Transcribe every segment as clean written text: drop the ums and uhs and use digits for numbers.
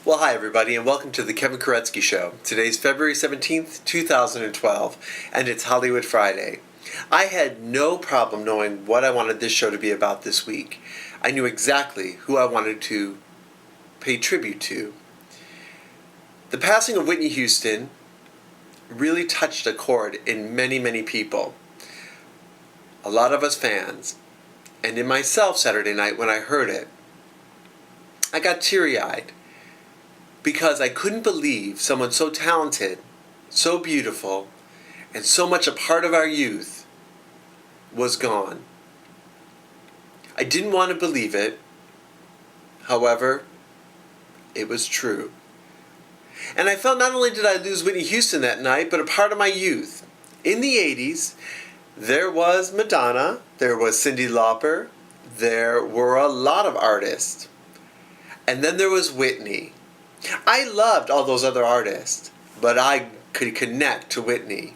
Well, hi everybody, and welcome to the Kevin Kuretzky Show. Today's February 17th, 2012, and it's Hollywood Friday. I had no problem knowing what I wanted this show to be about this week. I knew exactly who I wanted to pay tribute to. The passing of Whitney Houston really touched a chord in many, many people. A lot of us fans. And in myself Saturday night when I heard it, I got teary-eyed. Because I couldn't believe someone so talented, so beautiful, and so much a part of our youth was gone. I didn't want to believe it. However, it was true. And I felt not only did I lose Whitney Houston that night, but a part of my youth. In the 80s, there was Madonna, there was Cyndi Lauper, there were a lot of artists. And then there was Whitney. I loved all those other artists, but I could connect to Whitney.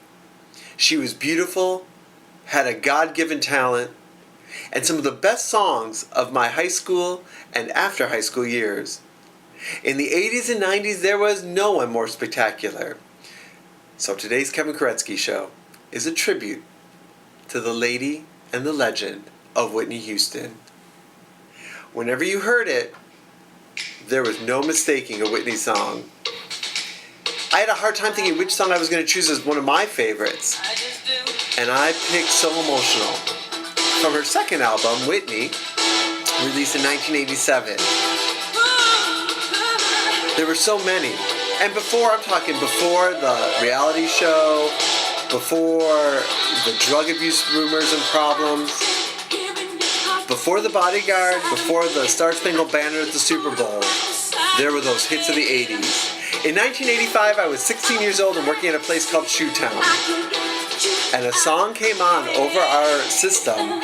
She was beautiful, had a God-given talent, and some of the best songs of my high school and after high school years. In the 80s and 90s, there was no one more spectacular. So today's Kevin Kuretzky Show is a tribute to the lady and the legend of Whitney Houston. Whenever you heard it, there was no mistaking a Whitney song. I had a hard time thinking which song I was going to choose as one of my favorites. And I picked So Emotional from her second album, Whitney, released in 1987. There were so many. And I'm talking before the reality show, before the drug abuse rumors and problems, before The Bodyguard, before the Star Spangled Banner at the Super Bowl, there were those hits of the 80s. In 1985, I was 16 years old and working at a place called Shoetown. And a song came on over our system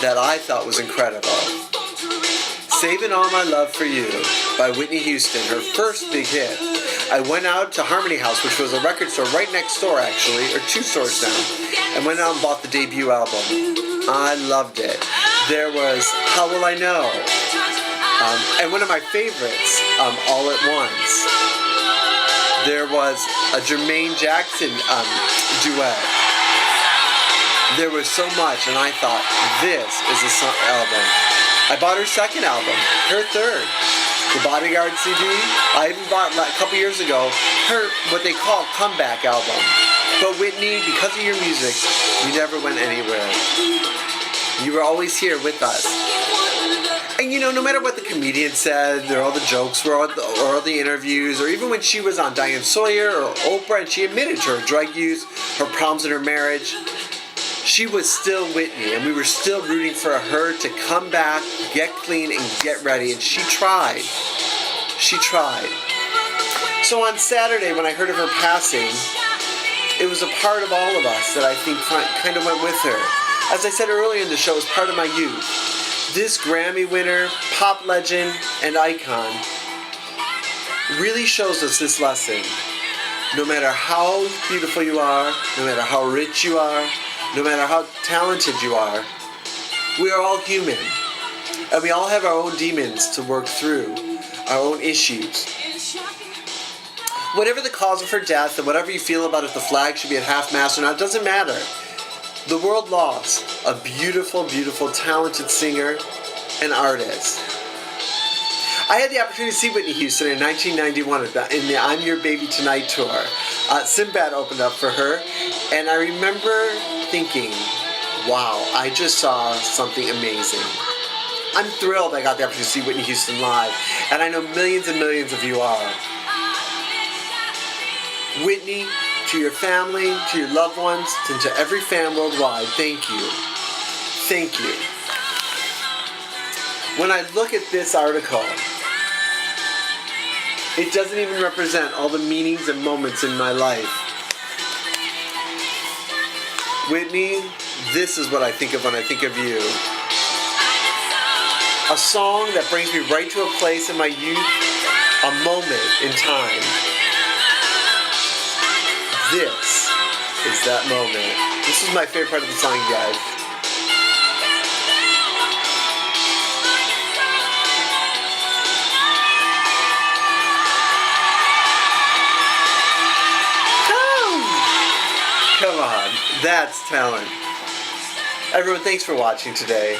that I thought was incredible. Saving All My Love for You by Whitney Houston, her first big hit. I went out to Harmony House, which was a record store right next door actually, or two stores down, and went out and bought the debut album. I loved it. There was How Will I Know? And one of my favorites, All at Once. There was a Jermaine Jackson duet. There was so much, and I thought, this is a album. I bought her second album, her third, The Bodyguard CD. I even bought a couple years ago her, what they call, comeback album. But Whitney, because of your music, you never went anywhere. You were always here with us. And you know, no matter what the comedian said, or all the jokes, or all the interviews, or even when she was on Diane Sawyer or Oprah and she admitted to her drug use, her problems in her marriage, she was still Whitney, and we were still rooting for her to come back, get clean, and get ready. And she tried. She tried. So on Saturday, when I heard of her passing, it was a part of all of us that I think kind of went with her. As I said earlier in the show, it's part of my youth. This Grammy winner, pop legend, and icon really shows us this lesson. No matter how beautiful you are, no matter how rich you are, no matter how talented you are, we are all human. And we all have our own demons to work through, our own issues. Whatever the cause of her death, and whatever you feel about if the flag should be at half-mast or not, doesn't matter. The world lost a beautiful, beautiful, talented singer and artist. I had the opportunity to see Whitney Houston in 1991 in the I'm Your Baby Tonight tour. Sinbad opened up for her, and I remember thinking, wow, I just saw something amazing. I'm thrilled I got the opportunity to see Whitney Houston live, and I know millions and millions of you are. Whitney, to your family, to your loved ones, and to every fan worldwide, thank you. Thank you. When I look at this article, it doesn't even represent all the meanings and moments in my life. Whitney, this is what I think of when I think of you. A song that brings me right to a place in my youth, a moment in time. This is that moment. This is my favorite part of the song, you guys. That's talent. Everyone, thanks for watching today.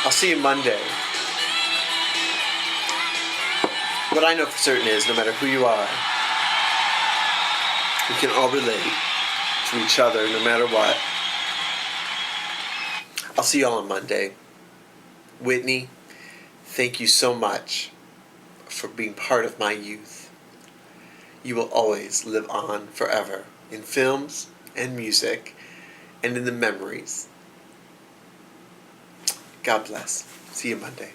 I'll see you Monday. What I know for certain is, no matter who you are, we can all relate to each other no matter what. I'll see you all on Monday. Whitney, thank you so much for being part of my youth. You will always live on forever in films and music and in the memories. God bless. See you Monday.